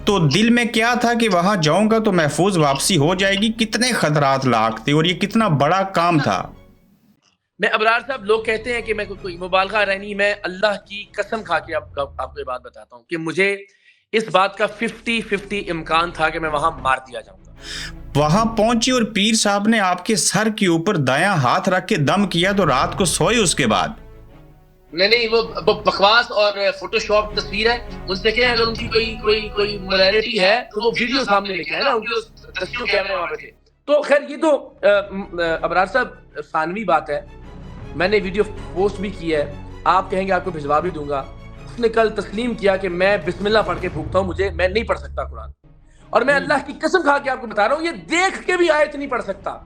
تو دل میں کیا تھا کہ وہاں جاؤں گا تو محفوظ واپسی ہو جائے گی؟ کتنے خطرات لاحق تھے اور یہ کتنا بڑا کام تھا؟ میں ابرار صاحب، لوگ کہتے ہیں کہ میں کوئی مبالغہ رہنی، میں اللہ کی قسم کھا کے آپ کو یہ بات بتاتا ہوں کہ مجھے اس بات کا 50-50 امکان تھا کہ میں وہاں مار دیا جاؤں گا۔ وہاں پہنچی اور پیر صاحب نے آپ کے سر کے اوپر دایاں ہاتھ رکھ کے دم کیا تو رات کو سوئے اس کے بعد؟ نہیں، وہ بکواس اور فوٹو شاپ تصویر ہے۔ ان سے کہیں اگر ان کی کوئی موریلٹی ہے تو وہ ویڈیو سامنے لے کے آئے نا، ان کے تصویر کیمرے وہاں پہ تھے۔ تو خیر یہ تو ابرار صاحب ثانوی بات ہے، میں نے ویڈیو پوسٹ بھی کی ہے، آپ کہیں گے آپ کو بھجوا بھی دوں گا۔ اس نے کل تسلیم کیا کہ میں بسم اللہ پڑھ کے پھونکتا ہوں، میں نہیں پڑھ سکتا قرآن، اور میں اللہ کی قسم کھا کے آپ کو بتا رہا ہوں یہ دیکھ کے بھی آیت نہیں پڑھ سکتا۔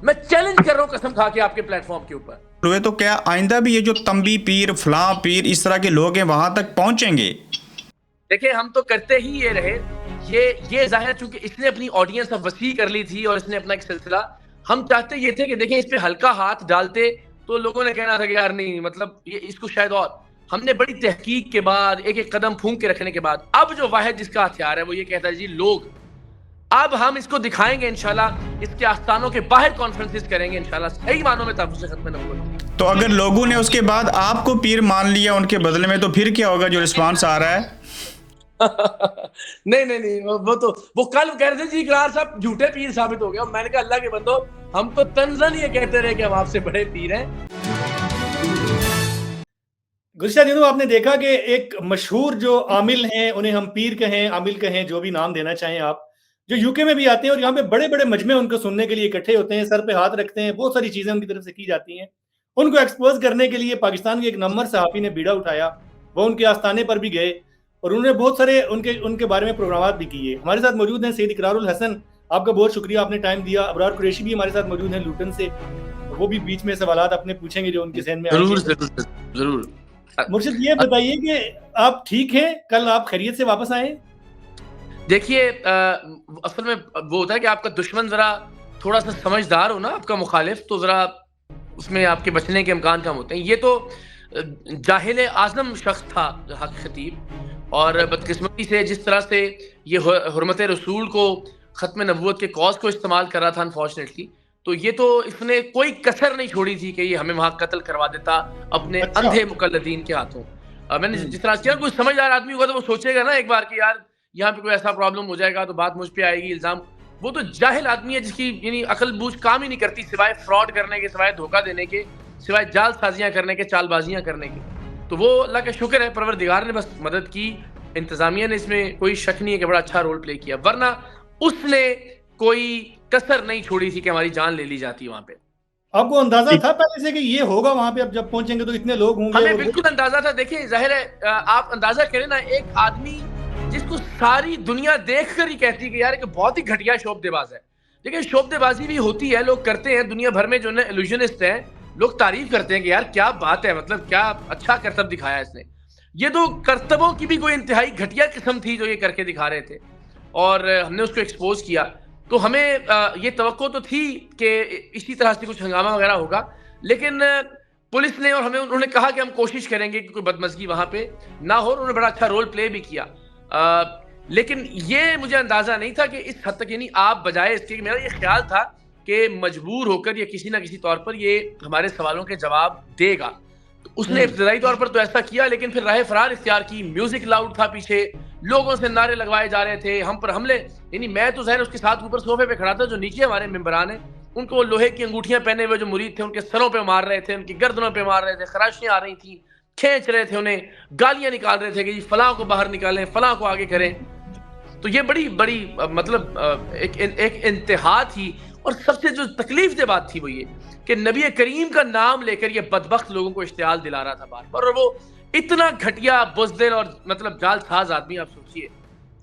میں چیلنج کر رہا ہوں قسم کھا کے آپ کے پلیٹ فارم کے اوپر۔ تو کیا آئندہ بھی یہ جو تنبی پیر، فلاں پیر، اس طرح کے لوگ ہیں وہاں تک پہنچیں گے؟ دیکھیں ہم تو کرتے ہی یہ رہے، یہ ظاہر چونکہ اس نے اپنی آڈینس اب وسیع کر لی تھی اور اس نے اپنا ایک سلسلہ، ہم چاہتے یہ تھے کہ دیکھیں اس پہ ہلکا ہاتھ ڈالتے تو لوگوں نے کہنا تھا کہ یار نہیں، مطلب یہ اس کو شاید، اور ہم نے بڑی تحقیق کے بعد ایک ایک قدم پھونک کے رکھنے کے بعد اب جو واحد جس کا ہتھیار ہے وہ یہ کہتا ہے جی لوگ، اب ہم اس کو دکھائیں گے انشاءاللہ، اس کے آستانوں کے باہر کانفرنسز کریں گے انشاءاللہ، صحیح معنوں میں تحفظ ختم نبوت۔ تو اگر لوگوں نے اس کے بعد آپ کو پیر مان لیا ان کے بدلے میں، تو پھر کیا ہوگا جو رسپانس آ رہا ہے؟ نہیں، وہ کل کہہ رہے تھے جی اقرار صاحب جھوٹے پیر ثابت ہو گیا، میں نے کہا اللہ کے بندو، ہم تو تنزن یہ کہتے رہے کہ ہم آپ سے بڑے پیر ہیں۔ گزشتہ دنوں آپ نے دیکھا کہ ایک مشہور جو عامل ہیں، انہیں ہم پیر کہیں، عامل کہیں، جو بھی نام دینا چاہیں آپ، جو یو کے میں بھی آتے ہیں اور یہاں پہ بڑے بڑے مجمع ان کو سننے کے لیے اکٹھے ہوتے ہیں، سر پہ ہاتھ رکھتے ہیں، بہت ساری چیزیں ان کی طرف سے کی جاتی ہیں۔ ان کو ایکسپوز کرنے کے لیے پاکستان کے ایک نمبر صحافی نے بیڑا اٹھایا، وہ ان کے آستانے پر بھی گئے اور انہوں نے بہت سارے ان کے بارے میں پروگرامات بھی کیے۔ ہمارے ساتھ موجود ہیں سید اقرار الحسن، آپ کا بہت شکریہ، آپ نے ٹائم دیا۔ ابرار قریشی بھی ہمارے ساتھ موجود ہیں لوٹن سے، وہ بھی بیچ میں سوالات اپنے پوچھیں گے جو ان کے ذہن میں آئیں گے۔ ضرور۔ مرشد یہ بتائیے کہ آپ ٹھیک ہیں؟ کل آپ خیریت سے واپس آئے؟ دیکھیے اصل میں وہ ہوتا ہے کہ آپ کا دشمن ذرا تھوڑا سا سمجھدار ہو نا، آپ کا مخالف، تو ذرا اس میں آپ کے بچنے کے امکان کم ہوتے ہیں۔ یہ تو جاہل اعظم شخص تھا حق خطیب، اور بدقسمتی سے جس طرح سے یہ حرمت رسول کو، ختم نبوت کے کاز کو استعمال کر رہا تھا انفارچونیٹلی، تو یہ تو اس نے کوئی کسر نہیں چھوڑی تھی کہ یہ ہمیں وہاں قتل کروا دیتا اپنے اندھے مقلدین کے ہاتھوں۔ میں نے جس طرح کیا، کوئی سمجھدار آدمی ہوگا تو وہ سوچے گا نا ایک بار کہ یار یہاں پہ کوئی ایسا پرابلم ہو جائے گا تو بات مجھ پہ آئے گی، الزام۔ وہ تو جاہل آدمی ہے جس کی یعنی عقل بوجھ کام ہی نہیں کرتی سوائے فراڈ کرنے کے، سوائے دھوکہ دینے کے، سوائے جال سازیاں کرنے کے، چال بازیاں کرنے کے۔ تو وہ اللہ کا شکر ہے پروردگار نے بس مدد کی، انتظامیہ نے اس میں کوئی شک نہیں ہے کہ بڑا اچھا رول پلے کیا، ورنہ اس نے کوئی کسر نہیں چھوڑی تھی کہ ہماری جان لے لی جاتی وہاں پہ۔ آپ کو اندازہ تھا پہلے سے کہ یہ ہوگا وہاں پہ؟ اب جب پہنچیں گے تو اتنے لوگ ہوں گے؟ ہمیں بالکل اندازہ تھا۔ دیکھیں ظاہر ہے آپ اندازہ کریں نا، ایک آدمی جس کو ساری دنیا دیکھ کر ہی کہتی کہ یار ایک بہت ہی گھٹیا شوبدے باز ہے، لیکن شوبدے بازی بھی ہوتی ہے، لوگ کرتے ہیں، دنیا بھر میں جو ہے ایلوژنسٹ ہیں، لوگ تعریف کرتے ہیں کہ یار کیا بات ہے، مطلب کیا اچھا کرتب دکھایا اس نے۔ یہ تو کرتبوں کی بھی کوئی انتہائی گھٹیا قسم تھی جو یہ کر کے دکھا رہے تھے، اور ہم نے اس کو ایکسپوز کیا۔ تو ہمیں یہ توقع تو تھی کہ اسی طرح سے کچھ ہنگامہ وغیرہ ہوگا، لیکن پولیس نے اور ہمیں انہوں نے کہا کہ ہم کوشش کریں گے کہ کوئی بدمزگی وہاں پہ نہ ہو، انہوں نے بڑا اچھا رول پلے بھی کیا۔ لیکن یہ مجھے اندازہ نہیں تھا کہ اس حد تک، یعنی آپ بجائے اس کے، میرا یہ خیال تھا کہ مجبور ہو کر یا کسی نہ کسی طور پر یہ ہمارے سوالوں کے جواب دے گا۔ تو اس نے ابتدائی طور پر تو ایسا کیا، لیکن پھر راہ فرار اختیار کی، میوزک لاؤڈ تھا پیچھے، لوگوں سے نعرے لگوائے جا رہے تھے، ہم پر حملے، یعنی میں تو ظاہر اس کے ساتھ اوپر صوفے پہ کھڑا تھا، جو نیچے ہمارے ممبران ہیں ان کو لوہے کی انگوٹھیاں پہنے ہوئے جو مرید تھے ان کے سروں پہ مار رہے تھے، ان کی گردنوں پہ مار رہے تھے، خراشیاں آ رہی تھیں، کھینچ رہے تھے انہیں، گالیاں نکال رہے تھے کہ جی فلاں کو باہر نکالیں، فلاں کو آگے کریں۔ تو یہ بڑی مطلب ایک انتہا تھی، اور سب سے جو تکلیف دہ بات تھی وہ یہ کہ نبی کریم کا نام لے کر یہ بدبخت لوگوں کو اشتعال دلا رہا تھا بار بار، اور وہ اتنا گھٹیا بزدل اور مطلب جال ساز آدمی، آپ سوچئے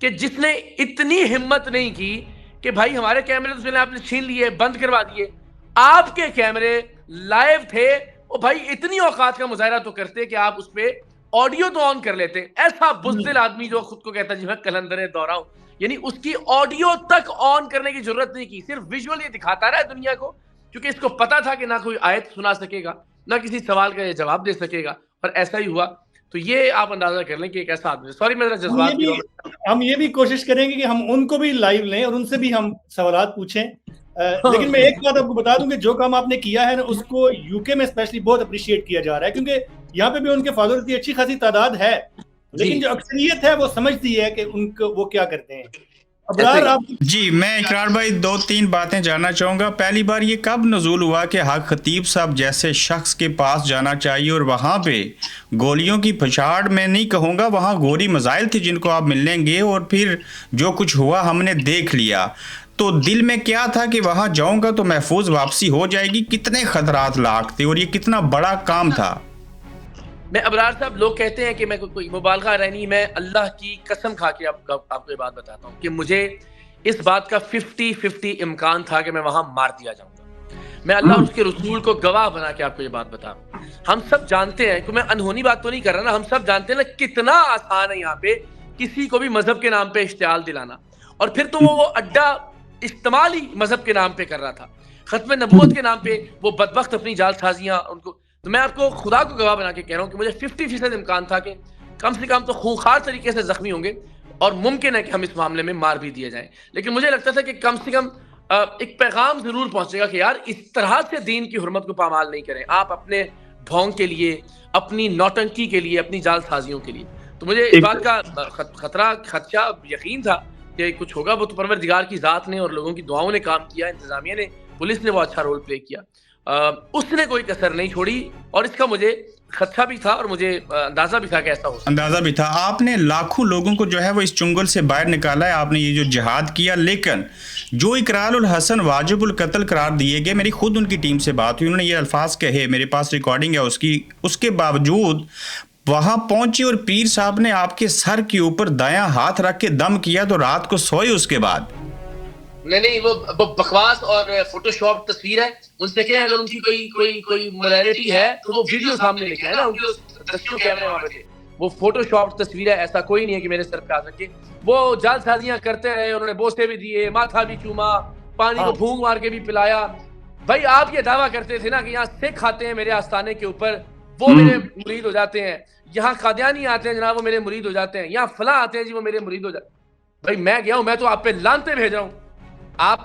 کہ جس نے اتنی ہمت نہیں کی کہ بھائی ہمارے کیمرے تو پہلے آپ نے چھین لیے، بند کروا دیے، آپ کے کیمرے لائیو تھے، او بھائی اتنی اوقات کا مظاہرہ تو کرتے کہ آپ اس پہ آڈیو تو آن کر لیتے۔ ایسا بزدل آدمی جو خود کو کہتا ہے جی میں کلندر دورہ ہوں، یعنی اس کی آڈیو تک آن کرنے کی ضرورت نہیں کی، صرف ویژول یہ دکھاتا رہا دنیا کو، کیونکہ اس کو پتا تھا کہ نہ کوئی آیت سنا سکے گا، نہ کسی سوال کا یہ جواب دے سکے گا، اور ایسا ہی ہوا۔ تو یہ آپ اندازہ کر لیں کہ ایک ایسا آدمی. سوری میں جذبات ہم یہ بھی کوشش کریں گے کہ ہم ان کو بھی لائیو لیں اور ان سے بھی ہم سوالات پوچھیں. لیکن میں ایک بات آپ کو بتا دوں کہ جو کام آپ نے کیا ہے نا اس کو یو کے میں اسپیشلی بہت اپریشیٹ کیا جا رہا ہے, کیونکہ یہاں پہ بھی ان کے فالوورز کی اچھی خاصی تعداد ہے, لیکن جو اکثریت ہے وہ سمجھتی ہے کہ ان کو وہ کیا کرتے ہیں. جی میں اقرار بھائی 2-3 باتیں جاننا چاہوں گا. پہلی بار یہ کب نزول ہوا کہ حق خطیب صاحب جیسے شخص کے پاس جانا چاہیے اور وہاں پہ گولیوں کی پھچاڑ میں نہیں کہوں گا, وہاں گوری مزائل تھے جن کو آپ ملیں گے, اور پھر جو کچھ ہوا ہم نے دیکھ لیا, تو دل میں کیا تھا کہ وہاں جاؤں گا تو محفوظ واپسی ہو جائے گی, کتنے خطرات لاحق تھے اور یہ کتنا بڑا کام تھا. میں ابرار صاحب لوگ کہتے ہیں کہ میں کوئی مبالغہ رہنی, میں اللہ کی قسم کھا کے آپ کو یہ بات بتاتا ہوں کہ مجھے اس بات کا 50-50 امکان تھا کہ میں وہاں مار دیا جاؤں گا. میں اللہ اور اس کے رسول کو گواہ بنا کے آپ کو یہ بات بتاؤں. ہم سب جانتے ہیں کہ میں انہونی بات تو نہیں کر رہا نا, ہم سب جانتے ہیں نا کتنا آسان ہے یہاں پہ کسی کو بھی مذہب کے نام پہ اشتعال دلانا, اور پھر تو وہ اڈا استعمال ہی مذہب کے نام پہ کر رہا تھا, ختم نبوت کے نام پہ وہ بدبخت اپنی جال سازیاں ان کو. تو میں آپ کو خدا کو گواہ بنا کے کہہ رہا ہوں کہ مجھے 50% امکان تھا کہ کم سے کم تو خونخوار طریقے سے زخمی ہوں گے, اور ممکن ہے کہ ہم اس معاملے میں مار بھی دیے جائیں. لیکن مجھے لگتا تھا کہ کم سے کم ایک پیغام ضرور پہنچے گا کہ یار اس طرح سے دین کی حرمت کو پامال نہیں کریں آپ اپنے بھونگ کے لیے, اپنی نوٹنکی کے لیے, اپنی جال سازیوں کے لیے. تو مجھے اس بات کا خدشہ یقین تھا کہ کچھ ہوگا. وہ تو پروردگار کی ذات نے اور لوگوں کی دعاؤں نے کام کیا, انتظامیہ نے, پولیس نے وہ اچھا رول پلے کیا, اس نے کوئی کسر نہیں چھوڑی, اور اس کا مجھے خدشہ بھی تھا اور مجھے اندازہ بھی تھا کہ ایسا ہو سکتا. اندازہ بھی تھا. آپ نے لاکھوں لوگوں کو جو ہے وہ اس چنگل سے باہر نکالا ہے, آپ نے یہ جو جہاد کیا, لیکن جو اقرار الحسن واجب القتل قرار دیے گئے, میری خود ان کی ٹیم سے بات ہوئی, انہوں نے یہ الفاظ کہے, میرے پاس ریکارڈنگ ہے اس کے باوجود وہاں پہنچی اور پیر صاحب نے آپ کے سر کے اوپر دایاں ہاتھ رکھ کے دم کیا تو رات کو سوئے اس کے بعد. نہیں وہ بکواس اور فوٹو شاپ تصویر ہے. ان سے کہیں اگر ان کی کوئی موریلٹی ہے تو وہ ویڈیو سامنے لے کے ہے نا, ان کے دستیوں کیمرے وہاں پہ تھے. وہ فوٹو شاپ تصویر ہے, ایسا کوئی نہیں ہے کہ میرے سر پہ آ سکے. وہ جال سازیاں کرتے رہے, انہوں نے بوسے بھی دیے, ماتھا بھی چوما, پانی کو پھونک مار کے بھی پلایا. بھائی آپ یہ دعویٰ کرتے تھے نا کہ یہاں سکھ آتے ہیں میرے آستانے کے اوپر, وہ میرے مرید ہو جاتے ہیں, یہاں قادیانی آتے ہیں جناب وہ میرے مرید ہو جاتے ہیں, یہاں فلاں آتے ہیں جی وہ میرے مرید ہو جاتے ہیں. بھائی میں گیا ہوں, میں تو آپ پہ لانتے بھیج رہا ہوں. آپ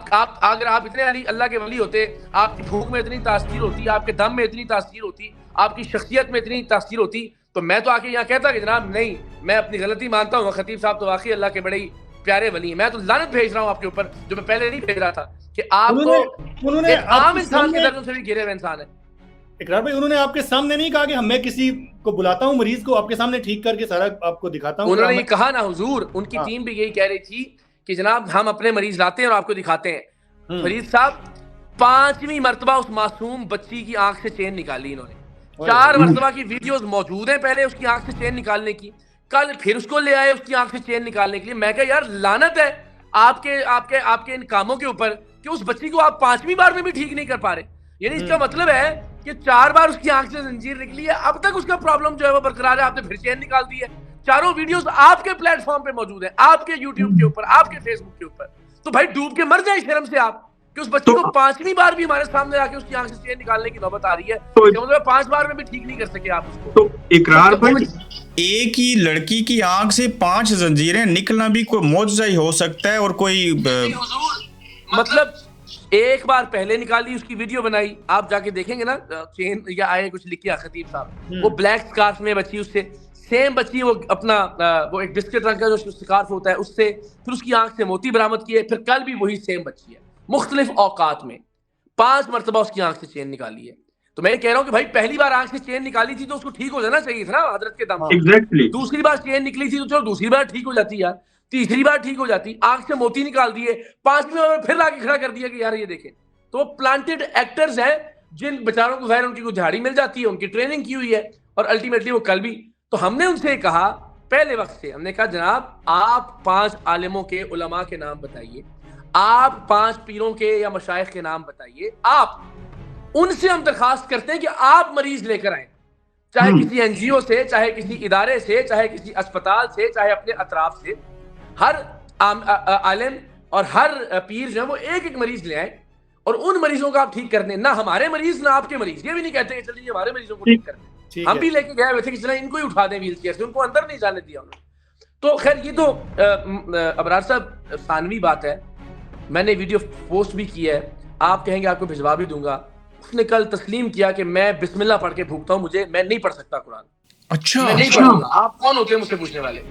اگر آپ اتنے اللہ کے ولی ہوتے, آپ کی بھوک میں اتنی تاثیر ہوتی, آپ کے دم میں اتنی تاثیر ہوتی, آپ کی شخصیت میں اتنی تاثیر ہوتی, تو میں تو آ کے یہاں کہتا کہ جناب نہیں, میں اپنی غلطی مانتا ہوں, خطیب صاحب تو واقعی اللہ کے بڑے ہی پیارے ولی ہیں. میں تو لعنت بھیج رہا ہوں آپ کے اوپر جو میں پہلے نہیں بھیج رہا تھا کہ آپ کو ایک عام انسان کے درجوں سے بھی گرے ہوئے انسان ہے. اقرار بھائی انہوں نے آپ کے سامنے نہیں کہا کہ میں کسی کو بلاتا ہوں مریض کو آپ کے سامنے ٹھیک کر کے سارا آپ کو دکھاتا ہوں؟ انہوں نے یہ کہا نا حضور, ان کی ٹیم بھی یہی کہہ رہی تھی کہ جناب ہم اپنے مریض لاتے ہیں اور آپ کو دکھاتے ہیں. فرید صاحب 5ویں مرتبہ اس معصوم بچی کی آنکھ سے چین نکالی انہوں نے. 4 مرتبہ کی ویڈیوز موجود ہیں پہلے اس کی آنکھ سے چین نکالنے کی, کل پھر اس کو لے آئے اس کی آنکھ سے چین نکالنے کے لیے. میں کہا یار لعنت ہے آپ کے ان کاموں کے اوپر کہ اس بچی کو آپ 5ویں بار میں بھی ٹھیک نہیں کر پا رہے. یعنی اس کا مطلب ہے کہ 4 بار اس کی آنکھ سے زنجیر نکلی ہے, اب تک اس کا پرابلم جو ہے وہ برقرار ہے. آپ نے پھر چین نکال دی ہے. 4 ویڈیوز آپ کے پلیٹ فارم پہ موجود ہیں, آپ کے یوٹیوب کے اوپر, آپ کے فیس بک کے اوپر. تو بھائی ڈوب کے مر جائے شرم سے آپ کہ اس بچی کو 5ویں بار بھی ہمارے سامنے آ کے اس کی آنکھ سے چین نکالنے کی نوبت آ رہی ہے. مطلب 5 بار میں بھی ٹھیک نہیں کر سکے آپ اس کو. تو اقرار بھائی ایک ہی لڑکی کی آنکھ سے 5 زنجیریں نکلنا بھی کوئی معجزہ ہی ہو سکتا ہے, اور کوئی مطلب ایک بار پہلے نکالی اس کی ویڈیو بنائی, آپ جا کے دیکھیں گے نا چین یا آئے کچھ لکھیا خطیب صاحب, وہ بلیک سکارف میں بچی, اس سے سیم بچی وہ اپنا وہ ایک بسکٹ رنگ کا جو سکارف ہوتا ہے اس سے, پھر اس کی آنکھ سے موتی برآمد کیے, پھر کل بھی وہی سیم بچی ہے مختلف اوقات میں 5 مرتبہ اس کی آنکھ سے چین نکالی ہے. تو میں یہ کہہ رہا ہوں کہ بھائی پہلی بار آنکھ سے چین نکالی تھی تو اس کو ٹھیک ہو جانا چاہیے تھا نا حضرت کے دم. دوسری بار چین نکلی تھی تو چلو دوسری بار ٹھیک ہو جاتی یار, تیسری بار ٹھیک ہو جاتی, آنکھ سے موتی نکال دیے, 5ویں بار پھر لا کے کھڑا کر دیا کہ یار یہ دیکھیں. تو وہ پلانٹڈ ایکٹرز ہیں جن بیچاروں کو ظاہر ان کی کوئی دہاڑی مل جاتی ہے, ان کی ٹریننگ کی ہوئی ہے, اور الٹیمیٹلی وہ کل بھی. تو ہم نے ان سے کہا پہلے وقت سے, ہم نے کہا جناب آپ 5 عالموں کے علماء کے نام بتائیے, آپ 5 پیروں کے یا مشائخ کے نام بتائیے, آپ ان سے ہم درخواست کرتے ہیں کہ آپ مریض لے کر آئیں, چاہے کسی این جی او سے, چاہے کسی ادارے سے, چاہے کسی اسپتال سے, چاہے اپنے اطراف سے. ہر عالم اور ہر پیر جو ہے وہ ایک مریض لے آئیں اور ان مریضوں کو آپ ٹھیک کرنے, نہ ہمارے مریض نہ آپ کے مریض. یہ بھی نہیں کہتے کہ چلیے ہمارے مریضوں کو ٹھیک کرنے, ہم بھی لے کے گئے ہوئے تھے کہ چلیں ان کو ہی اٹھا دیں ویل چیئر سے, ان کو اندر نہیں جانے دیا انہوں نے. تو خیر یہ تو ابرار صاحب ثانوی بات ہے. میں نے ویڈیو پوسٹ بھی کی ہے, آپ کہیں گے آپ کو بھجوا بھی دوں گا. اس نے کل تسلیم کیا کہ میں بسم اللہ پڑھ کے بھوکتا ہوں, میں نہیں پڑھ سکتا قرآن. اچھا میں نہیں پڑھوں گا. آپ کون ہوتے ہیں مجھ سے پوچھنے والے؟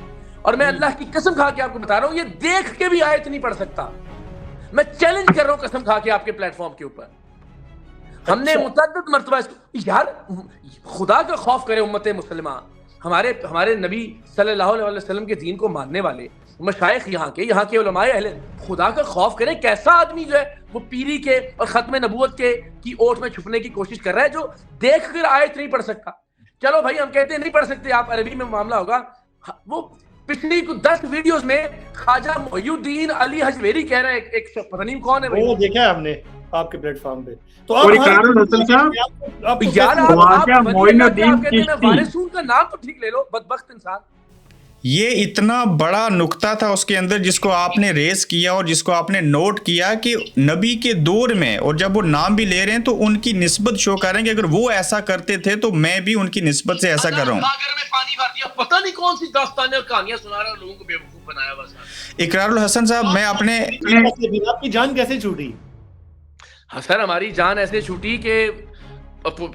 اور میں اللہ کی قسم کھا کے آپ کو بتا رہا ہوں, یہ دیکھ کے بھی آیت نہیں پڑھ سکتا. میں چیلنج کر رہا ہوں قسم کھا کے آپ کے پلیٹ فارم کے اوپر. ہم نے متعدد مرتبہ یار خدا کا خوف کرے امت مسلمہ. ہمارے نبی صلی اللہ علیہ وسلم کے دین کو ماننے والے مشائخ یہاں کے علماء اہل خدا کا خوف کرے. کیسا آدمی جو ہے وہ پیری کے اور ختم نبوت کی اوٹ میں چھپنے کی کوشش کر رہا ہے, جو دیکھ کر آیت نہیں پڑھ سکتا. چلو بھائی ہم کہتے ہیں نہیں پڑھ سکتے, آپ عربی میں معاملہ ہوگا. وہ پچھلی 10 ویڈیوز میں خواجہ محی الدین علی حجویری کہہ رہا ہے, ایک پتہ نہیں کون ہے, وہ دیکھا ہے ہم نے آپ کے پلیٹ فارم پہ. تو کا نام تو ٹھیک لے لو, بدبخت انسان. یہ اتنا بڑا نقطہ تھا اس کے اندر جس کو آپ نے ریز کیا اور جس کو آپ نے نوٹ کیا کہ نبی کے دور میں, اور جب وہ نام بھی لے رہے ہیں تو ان کی نسبت شو کر رہے ہیں کہ اگر وہ ایسا کرتے تھے تو میں بھی ان کی نسبت سے ایسا کر رہا ہوں. پتہ نہیں کون سی داستانیں اور کہانیاں سنا رہا ہوں, لوگوں کو بیوقوف بنایا بس. اقرار الحسن صاحب, میں اپنے آپ کی جان کیسے چھوٹی؟ سر ہماری جان ایسے چھوٹی کہ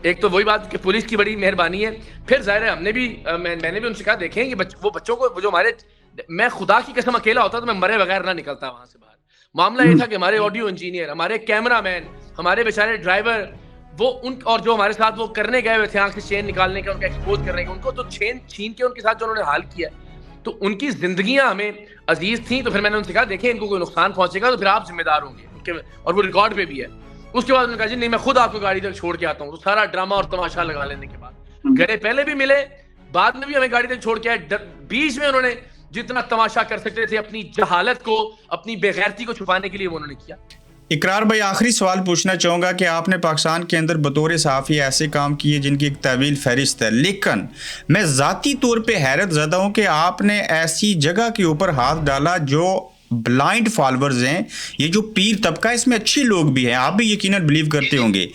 ایک تو وہی بات کہ پولیس کی بڑی مہربانی ہے. پھر ظاہر ہے ہم نے بھی میں نے بھی ان سے کہا دیکھیں کہ وہ بچوں کو جو ہمارے, میں خدا کی قسم اکیلا ہوتا تو میں مرے بغیر نہ نکلتا وہاں سے باہر. معاملہ یہ تھا کہ ہمارے آڈیو انجینئر, ہمارے کیمرہ مین, ہمارے بیچارے ڈرائیور, وہ ان اور جو ہمارے ساتھ وہ کرنے گئے ہوئے تھے آنکھ سے چین نکالنے کا, ان کا ایکسپوز کرنے کا, ان کو تو چین چھین کے ان کے ساتھ جو انہوں نے حال کیا تو ان کی زندگیاں ہمیں عزیز تھیں. تو پھر میں نے ان سے کہا دیکھیں ان کو کوئی نقصان پہنچے گا تو پھر آپ ذمہ دار ہوں گے, اور وہ ریکارڈ پہ بھی ہے. اس کے بعد انہوں نے کہا جی نہیں میں خود آپ کو گاڑی تک چھوڑ کے آتا ہوں. تو سارا ڈرامہ اور تماشا لگا لینے کے بعد گھرے پہلے بھی ملے, بعد میں بھی ہمیں گاڑی تک چھوڑ کے آئے. بیچ میں انہوں نے جتنا تماشا کر سکتے تھے اپنی جہالت کو, اپنی بے غیرتی کو چھپانے کے لیے وہ انہوں نے کیا. اقرار بھائی آخری سوال پوچھنا چاہوں گا کہ آپ نے پاکستان کے اندر بطور صحافی ایسے کام کیے جن کی ایک طویل فہرست ہے, لیکن میں ذاتی طور پہ حیرت زدہ ہوں کہ آپ نے ایسی جگہ کے اوپر ہاتھ ڈالا جو بلائنڈ فالورز ہیں. یہ جو پیر طبقہ اس میں اچھے لوگ بھی ہیں, آپ بھی یقیناً بلیو کرتے ہوں گے.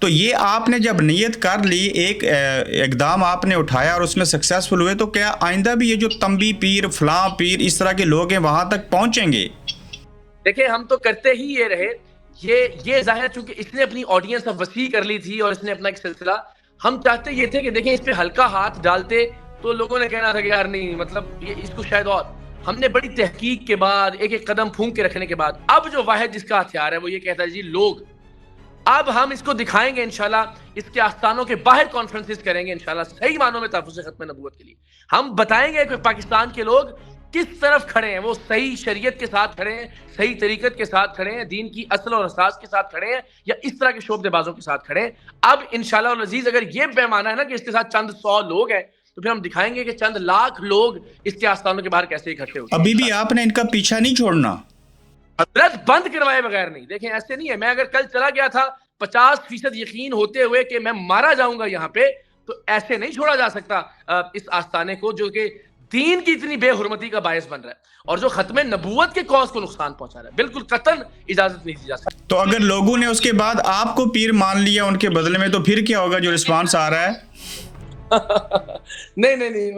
تو یہ آپ نے جب نیت کر لی, ایک اقدام آپ نے اٹھایا اور اس میں سکسیسفل ہوئے, تو کیا آئندہ بھی یہ جو تنبی پیر, فلاں پیر, اس طرح کے لوگ ہیں وہاں تک پہنچیں گے؟ دیکھیں ہم تو کرتے ہی یہ رہے. یہ ظاہر چونکہ اس نے اپنی آڈینس اب وسیع کر لی تھی اور اس نے اپنا ایک سلسلہ, ہم چاہتے یہ تھے کہ دیکھیں اس پہ ہلکا ہاتھ ڈالتے تو لوگوں نے کہنا تھا کہ یار نہیں مطلب یہ اس کو شاید. اور ہم نے بڑی تحقیق کے بعد ایک ایک قدم پھونک کے رکھنے کے بعد اب جو واحد جس کا ہتھیار ہے وہ یہ کہتا ہے جی لوگ, اب ہم اس کو دکھائیں گے انشاءاللہ, اس کے آستانوں کے باہر کانفرنسز کریں گے انشاءاللہ صحیح معنوں میں تحفظ ختم نبوت کے لیے. ہم بتائیں گے کہ پاکستان کے لوگ کس طرف کھڑے ہیں, وہ صحیح شریعت کے ساتھ کھڑے ہیں, صحیح طریقت کے ساتھ کھڑے ہیں, دین کی اصل اور اساس کے ساتھ کھڑے ہیں, یا اس طرح کے شعبدے بازوں کے ساتھ کھڑے ہیں. اب انشاءاللہ العزیز اگر یہ پیمانہ ہے نا کہ اس کے ساتھ چند 100 لوگ ہیں, تو پھر ہم دکھائیں گے کہ چند لاکھ لوگ اس کے آستانوں کے باہر کیسے اکٹھے ہوتے ہیں. ابھی بھی آپ نے ان کا پیچھا نہیں چھوڑنا, حضرت بند کروائے بغیر نہیں. دیکھیں ایسے نہیں ہے, میں اگر کل چلا گیا تھا 50% یقین ہوتے ہوئے کہ میں مارا جاؤں گا یہاں پہ, تو ایسے نہیں چھوڑا جا سکتا اس آستانے کو جو کہ دین کی اتنی بے حرمتی کا باعث بن رہا ہے اور جو ختم نبوت کے کاز کو نقصان پہنچا رہا ہے. بالکل قطعاً اجازت نہیں دی جا سکتی. تو اگر لوگوں نے اس کے بعد آپ کو پیر مان لیا ان کے بدلے میں, تو پھر کیا ہوگا جو رسپانس آ رہا ہے؟ نہیں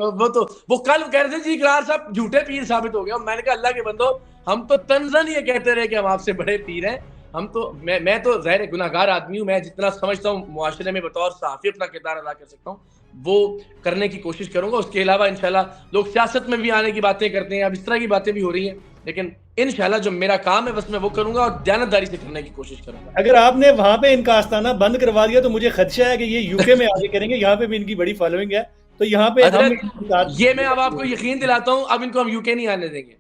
وہ کل کہہ رہے تھے جی اقرار صاحب جھوٹے پیر ثابت ہو گیا. میں نے کہا اللہ کے بندو, ہم تو طنزاً یہ کہتے رہے کہ ہم آپ سے بڑے پیر ہیں. ہم تو میں تو ظاہر گناہگار آدمی ہوں, میں جتنا سمجھتا ہوں معاشرے میں بطور صحافی اپنا کردار ادا کر سکتا ہوں وہ کرنے کی کوشش کروں گا. اس کے علاوہ انشاءاللہ لوگ سیاست میں بھی آنے کی باتیں کرتے ہیں, اب اس طرح کی باتیں بھی ہو رہی ہیں, لیکن انشاءاللہ جو میرا کام ہے بس میں وہ کروں گا اور دیانتداری سے کرنے کی کوشش کروں گا. اگر آپ نے وہاں پہ ان کا آستانہ بند کروا دیا تو مجھے خدشہ ہے کہ یہ یو کے میں آگے کریں گے, یہاں پہ بھی ان کی بڑی فالوئنگ ہے, تو یہاں پہ یہ میں اب آپ کو یقین دلاتا ہوں, اب ان کو ہم یو کے نہیں آنے دیں گے.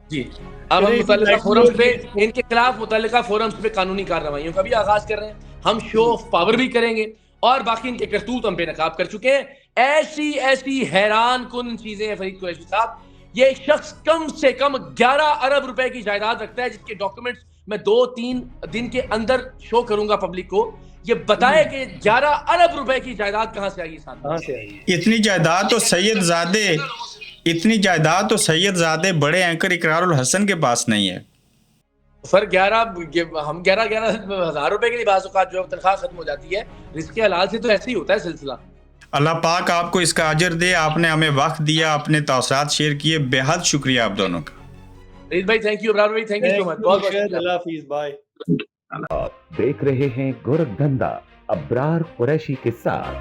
جی اب ہم متعلقہ فورمز پہ ان کے خلاف متعلقہ فورمز پہ قانونی کارروائیوں کا بھی آغاز کر رہے ہیں. ہم شو آف پاور بھی کریں گے اور باقی ان کے کرتوت ہم بے نقاب کر چکے ہیں. ایسی حیران کن چیزیں ہیں فرید قریشی صاحب. یہ ایک شخص کم سے کم 11 ارب روپے کی جائیداد رکھتا ہے, جس کے ڈاکومنٹس میں 2-3 دن کے اندر شو کروں گا پبلک کو. یہ بتائے کہ 11 ارب روپے کی جائیداد کہاں سے آئی ہے. اتنی جائیداد تو سید زادے بڑے اینکر اقرار الحسن کے پاس نہیں ہے. سر 11,000 روپے کے لیے بعض اوقات جو تنخواہ ختم ہو جاتی ہے، رزق حلال سے تو ایسے ہی ہوتا ہے سلسلہ. اللہ پاک آپ کو اس کا اجر دے. آپ نے ہمیں وقت دیا, اپنے تاثرات شیئر کیے, بے حد شکریہ آپ دونوں کا. ریز بھائی تھینک یو, ابرار بھائی تھینک یو سو مچ, بہت بہت شکریہ. اللہ حافظ, بائے. آپ دیکھ رہے ہیں گورکھ دھندا ابرار قریشی کے ساتھ.